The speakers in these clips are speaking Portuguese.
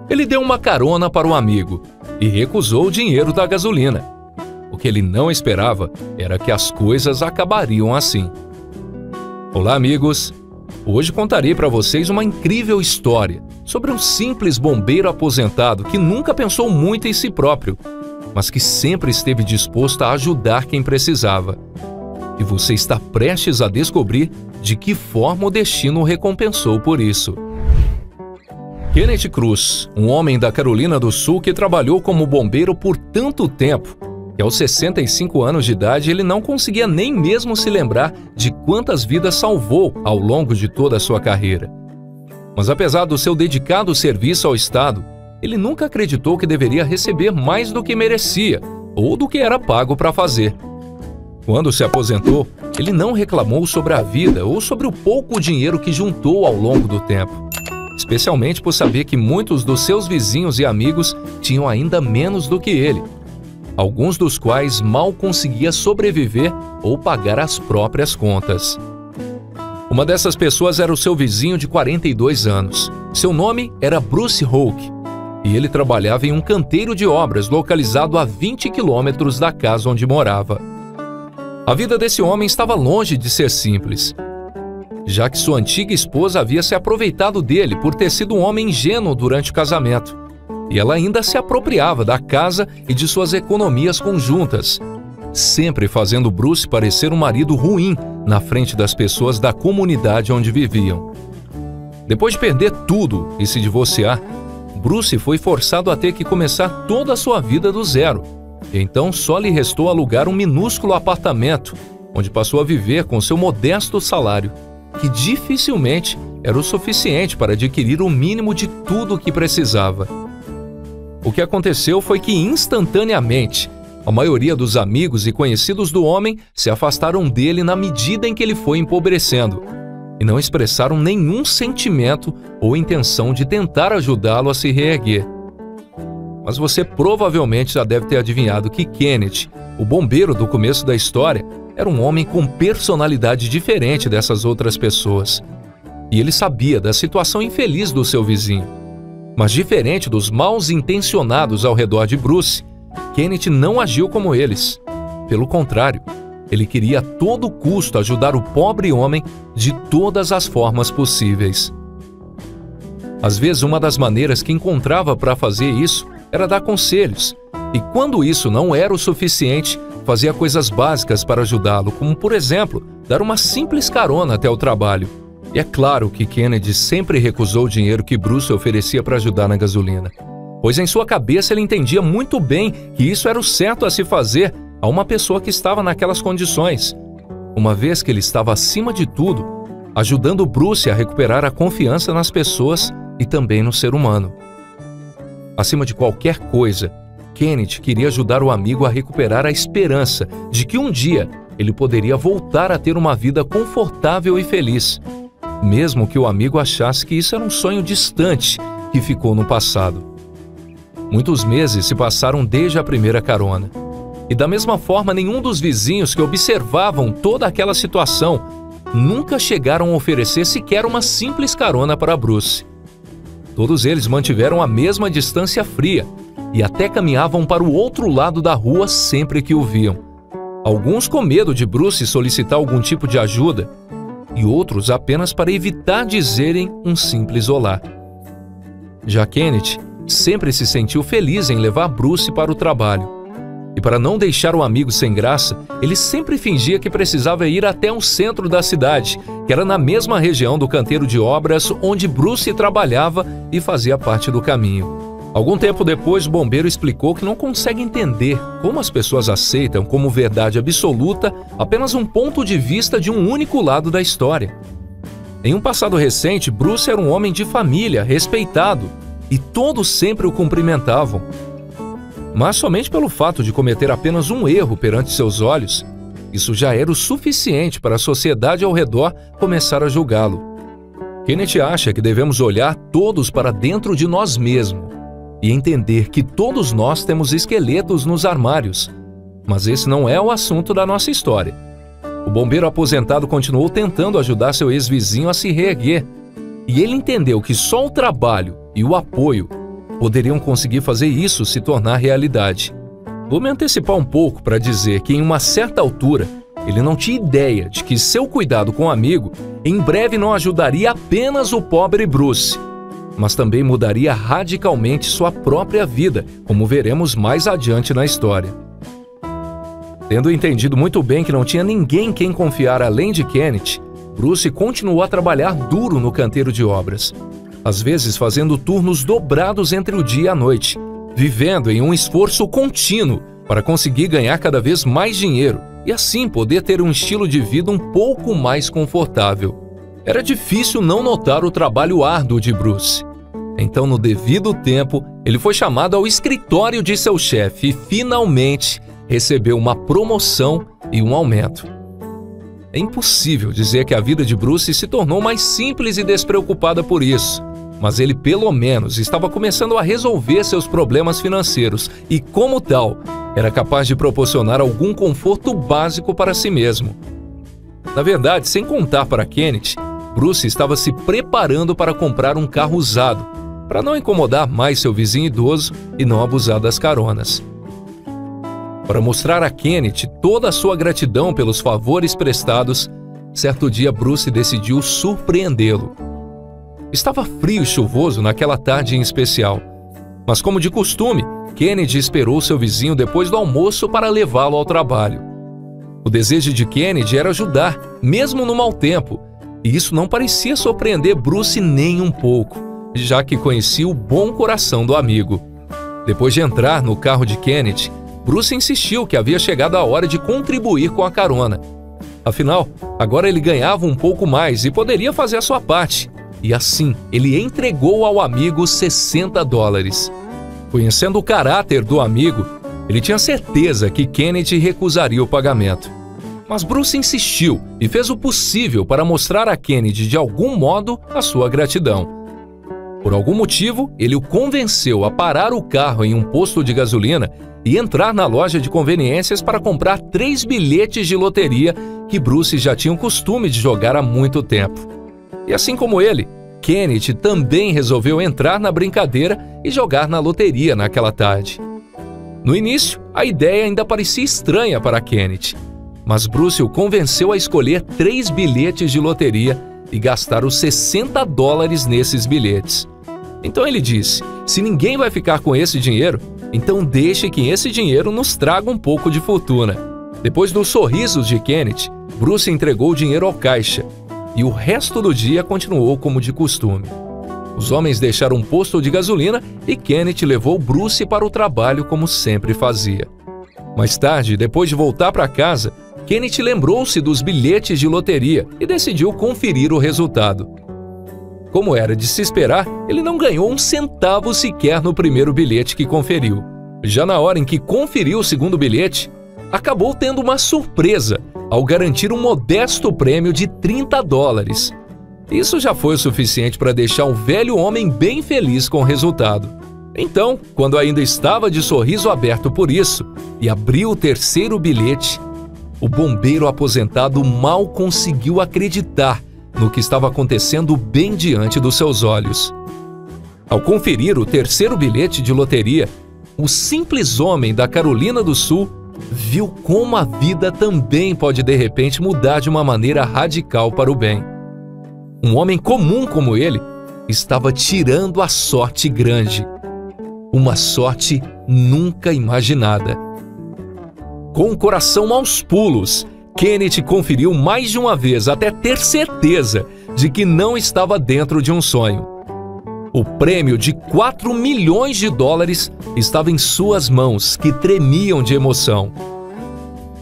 Ele deu uma carona para o amigo e recusou o dinheiro da gasolina. O que ele não esperava era que as coisas acabariam assim. Olá, amigos! Hoje contarei para vocês uma incrível história sobre um simples bombeiro aposentado que nunca pensou muito em si próprio, mas que sempre esteve disposto a ajudar quem precisava. E você está prestes a descobrir de que forma o destino o recompensou por isso. Kenneth Cruz, um homem da Carolina do Sul que trabalhou como bombeiro por tanto tempo, que aos 65 anos de idade ele não conseguia nem mesmo se lembrar de quantas vidas salvou ao longo de toda a sua carreira. Mas apesar do seu dedicado serviço ao Estado, ele nunca acreditou que deveria receber mais do que merecia ou do que era pago para fazer. Quando se aposentou, ele não reclamou sobre a vida ou sobre o pouco dinheiro que juntou ao longo do tempo, especialmente por saber que muitos dos seus vizinhos e amigos tinham ainda menos do que ele, alguns dos quais mal conseguia sobreviver ou pagar as próprias contas. Uma dessas pessoas era o seu vizinho de 42 anos. Seu nome era Bruce Hoke, e ele trabalhava em um canteiro de obras localizado a 20 quilômetros da casa onde morava. A vida desse homem estava longe de ser simples, já que sua antiga esposa havia se aproveitado dele por ter sido um homem ingênuo durante o casamento. E ela ainda se apropriava da casa e de suas economias conjuntas, sempre fazendo Bruce parecer um marido ruim na frente das pessoas da comunidade onde viviam. Depois de perder tudo e se divorciar, Bruce foi forçado a ter que começar toda a sua vida do zero. E então só lhe restou alugar um minúsculo apartamento, onde passou a viver com seu modesto salário, que dificilmente era o suficiente para adquirir o mínimo de tudo o que precisava. O que aconteceu foi que, instantaneamente, a maioria dos amigos e conhecidos do homem se afastaram dele na medida em que ele foi empobrecendo e não expressaram nenhum sentimento ou intenção de tentar ajudá-lo a se reerguer. Mas você provavelmente já deve ter adivinhado que Kenneth, o bombeiro do começo da história, era um homem com personalidade diferente dessas outras pessoas. E ele sabia da situação infeliz do seu vizinho. Mas diferente dos maus intencionados ao redor de Bruce, Kenneth não agiu como eles. Pelo contrário, ele queria a todo custo ajudar o pobre homem de todas as formas possíveis. Às vezes, uma das maneiras que encontrava para fazer isso era dar conselhos, e quando isso não era o suficiente, fazia coisas básicas para ajudá-lo, como, por exemplo, dar uma simples carona até o trabalho. E é claro que Kenneth sempre recusou o dinheiro que Bruce oferecia para ajudar na gasolina, pois em sua cabeça ele entendia muito bem que isso era o certo a se fazer a uma pessoa que estava naquelas condições, uma vez que ele estava acima de tudo, ajudando Bruce a recuperar a confiança nas pessoas e também no ser humano. Acima de qualquer coisa, Kenneth queria ajudar o amigo a recuperar a esperança de que um dia ele poderia voltar a ter uma vida confortável e feliz, mesmo que o amigo achasse que isso era um sonho distante que ficou no passado. Muitos meses se passaram desde a primeira carona, e da mesma forma nenhum dos vizinhos que observavam toda aquela situação nunca chegaram a oferecer sequer uma simples carona para Bruce. Todos eles mantiveram a mesma distância fria e até caminhavam para o outro lado da rua sempre que o viam. Alguns com medo de Bruce solicitar algum tipo de ajuda, e outros apenas para evitar dizerem um simples olá. Já Kenneth sempre se sentiu feliz em levar Bruce para o trabalho. E para não deixar o amigo sem graça, ele sempre fingia que precisava ir até o centro da cidade, que era na mesma região do canteiro de obras onde Bruce trabalhava e fazia parte do caminho. Algum tempo depois, o bombeiro explicou que não consegue entender como as pessoas aceitam como verdade absoluta apenas um ponto de vista de um único lado da história. Em um passado recente, Bruce era um homem de família, respeitado, e todos sempre o cumprimentavam. Mas somente pelo fato de cometer apenas um erro perante seus olhos, isso já era o suficiente para a sociedade ao redor começar a julgá-lo. Kenneth acha que devemos olhar todos para dentro de nós mesmos e entender que todos nós temos esqueletos nos armários. Mas esse não é o assunto da nossa história. O bombeiro aposentado continuou tentando ajudar seu ex-vizinho a se reerguer, e ele entendeu que só o trabalho e o apoio poderiam conseguir fazer isso se tornar realidade. Vou me antecipar um pouco para dizer que, em uma certa altura, ele não tinha ideia de que seu cuidado com o amigo em breve não ajudaria apenas o pobre Bruce, mas também mudaria radicalmente sua própria vida, como veremos mais adiante na história. Tendo entendido muito bem que não tinha ninguém quem confiar além de Kenneth, Bruce continuou a trabalhar duro no canteiro de obras, às vezes fazendo turnos dobrados entre o dia e a noite, vivendo em um esforço contínuo para conseguir ganhar cada vez mais dinheiro e assim poder ter um estilo de vida um pouco mais confortável. Era difícil não notar o trabalho árduo de Bruce. Então, no devido tempo, ele foi chamado ao escritório de seu chefe e finalmente recebeu uma promoção e um aumento. É impossível dizer que a vida de Bruce se tornou mais simples e despreocupada por isso, mas ele pelo menos estava começando a resolver seus problemas financeiros e, como tal, era capaz de proporcionar algum conforto básico para si mesmo. Na verdade, sem contar para Kenneth, Bruce estava se preparando para comprar um carro usado, para não incomodar mais seu vizinho idoso e não abusar das caronas. Para mostrar a Kenneth toda a sua gratidão pelos favores prestados, certo dia Bruce decidiu surpreendê-lo. Estava frio e chuvoso naquela tarde em especial, mas como de costume, Kenneth esperou seu vizinho depois do almoço para levá-lo ao trabalho. O desejo de Kenneth era ajudar, mesmo no mau tempo, e isso não parecia surpreender Bruce nem um pouco, já que conhecia o bom coração do amigo. Depois de entrar no carro de Kenneth, Bruce insistiu que havia chegado a hora de contribuir com a carona. Afinal, agora ele ganhava um pouco mais e poderia fazer a sua parte. E assim, ele entregou ao amigo $60. Conhecendo o caráter do amigo, ele tinha certeza que Kenneth recusaria o pagamento. Mas Bruce insistiu e fez o possível para mostrar a Kenneth de algum modo a sua gratidão. Por algum motivo, ele o convenceu a parar o carro em um posto de gasolina e entrar na loja de conveniências para comprar 3 bilhetes de loteria que Bruce já tinha o costume de jogar há muito tempo. E assim como ele, Kenneth também resolveu entrar na brincadeira e jogar na loteria naquela tarde. No início, a ideia ainda parecia estranha para Kenneth, mas Bruce o convenceu a escolher 3 bilhetes de loteria e gastar os $60 nesses bilhetes. Então ele disse: se ninguém vai ficar com esse dinheiro, então deixe que esse dinheiro nos traga um pouco de fortuna. Depois dos sorrisos de Kenneth, Bruce entregou o dinheiro ao caixa e o resto do dia continuou como de costume. Os homens deixaram um posto de gasolina e Kenneth levou Bruce para o trabalho como sempre fazia. Mais tarde, depois de voltar para casa, Kenneth lembrou-se dos bilhetes de loteria e decidiu conferir o resultado. Como era de se esperar, ele não ganhou um centavo sequer no primeiro bilhete que conferiu. Já na hora em que conferiu o segundo bilhete, acabou tendo uma surpresa ao garantir um modesto prêmio de $30. Isso já foi o suficiente para deixar o velho homem bem feliz com o resultado. Então, quando ainda estava de sorriso aberto por isso e abriu o terceiro bilhete, o bombeiro aposentado mal conseguiu acreditar no que estava acontecendo bem diante dos seus olhos. Ao conferir o terceiro bilhete de loteria, o simples homem da Carolina do Sul viu como a vida também pode de repente mudar de uma maneira radical para o bem. Um homem comum como ele estava tirando a sorte grande. Uma sorte nunca imaginada. Com o coração aos pulos, Kenneth conferiu mais de uma vez até ter certeza de que não estava dentro de um sonho. O prêmio de $4 milhões estava em suas mãos, que tremiam de emoção.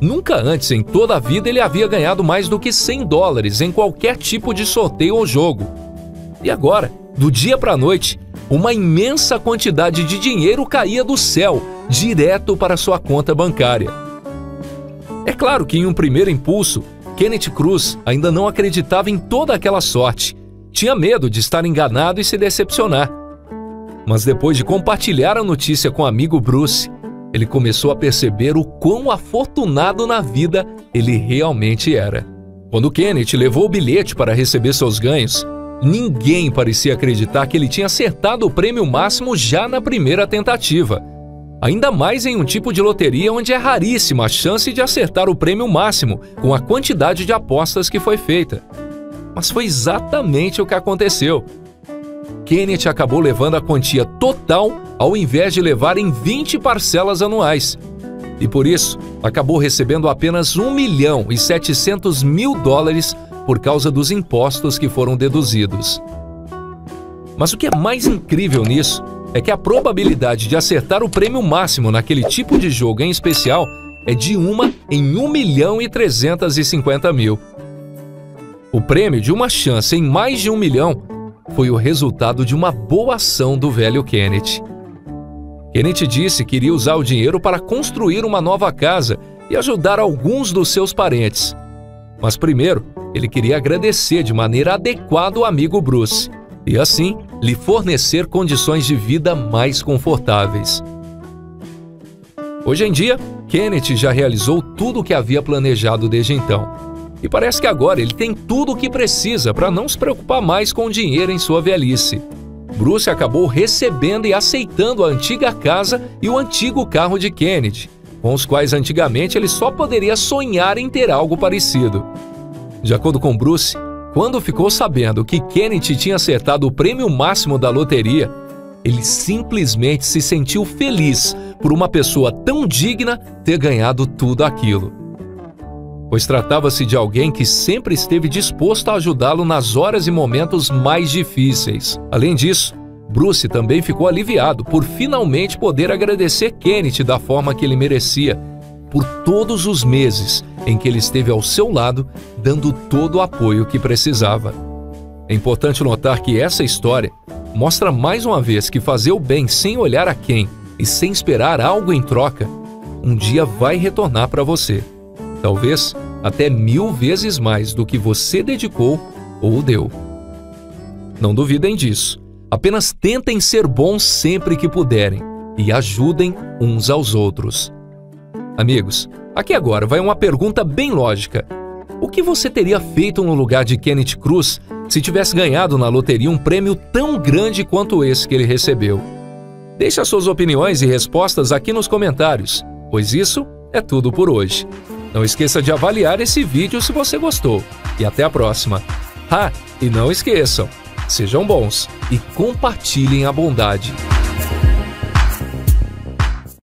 Nunca antes em toda a vida ele havia ganhado mais do que $100 em qualquer tipo de sorteio ou jogo. E agora, do dia para a noite, uma imensa quantidade de dinheiro caía do céu, direto para sua conta bancária. É claro que em um primeiro impulso, Kenneth Cruz ainda não acreditava em toda aquela sorte. Tinha medo de estar enganado e se decepcionar. Mas depois de compartilhar a notícia com o amigo Bruce, ele começou a perceber o quão afortunado na vida ele realmente era. Quando Kenneth levou o bilhete para receber seus ganhos, Ninguém parecia acreditar que ele tinha acertado o prêmio máximo já na primeira tentativa. Ainda mais em um tipo de loteria onde é raríssima a chance de acertar o prêmio máximo com a quantidade de apostas que foi feita. Mas foi exatamente o que aconteceu. Kenneth acabou levando a quantia total ao invés de levar em 20 parcelas anuais. E por isso, acabou recebendo apenas $1.700.000 por causa dos impostos que foram deduzidos. Mas o que é mais incrível nisso é que a probabilidade de acertar o prêmio máximo naquele tipo de jogo em especial é de 1 em 1.350.000. O prêmio de uma chance em mais de 1 milhão foi o resultado de uma boa ação do velho Kenneth. Kenneth disse que iria usar o dinheiro para construir uma nova casa e ajudar alguns dos seus parentes. Mas primeiro, ele queria agradecer de maneira adequada o amigo Bruce e, assim, lhe fornecer condições de vida mais confortáveis. Hoje em dia, Kenneth já realizou tudo o que havia planejado desde então. E parece que agora ele tem tudo o que precisa para não se preocupar mais com o dinheiro em sua velhice. Bruce acabou recebendo e aceitando a antiga casa e o antigo carro de Kenneth, com os quais antigamente ele só poderia sonhar em ter algo parecido. De acordo com Bruce, quando ficou sabendo que Kenneth tinha acertado o prêmio máximo da loteria, ele simplesmente se sentiu feliz por uma pessoa tão digna ter ganhado tudo aquilo. Pois tratava-se de alguém que sempre esteve disposto a ajudá-lo nas horas e momentos mais difíceis. Além disso, Bruce também ficou aliviado por finalmente poder agradecer Kenneth da forma que ele merecia, por todos os meses em que ele esteve ao seu lado, dando todo o apoio que precisava. É importante notar que essa história mostra mais uma vez que fazer o bem sem olhar a quem e sem esperar algo em troca, um dia vai retornar para você. Talvez até 1000 vezes mais do que você dedicou ou deu. Não duvidem disso. Apenas tentem ser bons sempre que puderem e ajudem uns aos outros. Amigos, aqui agora vai uma pergunta bem lógica. O que você teria feito no lugar de Kenneth Cruz se tivesse ganhado na loteria um prêmio tão grande quanto esse que ele recebeu? Deixe as suas opiniões e respostas aqui nos comentários, pois isso é tudo por hoje. Não esqueça de avaliar esse vídeo se você gostou. E até a próxima. E não esqueçam, sejam bons e compartilhem a bondade.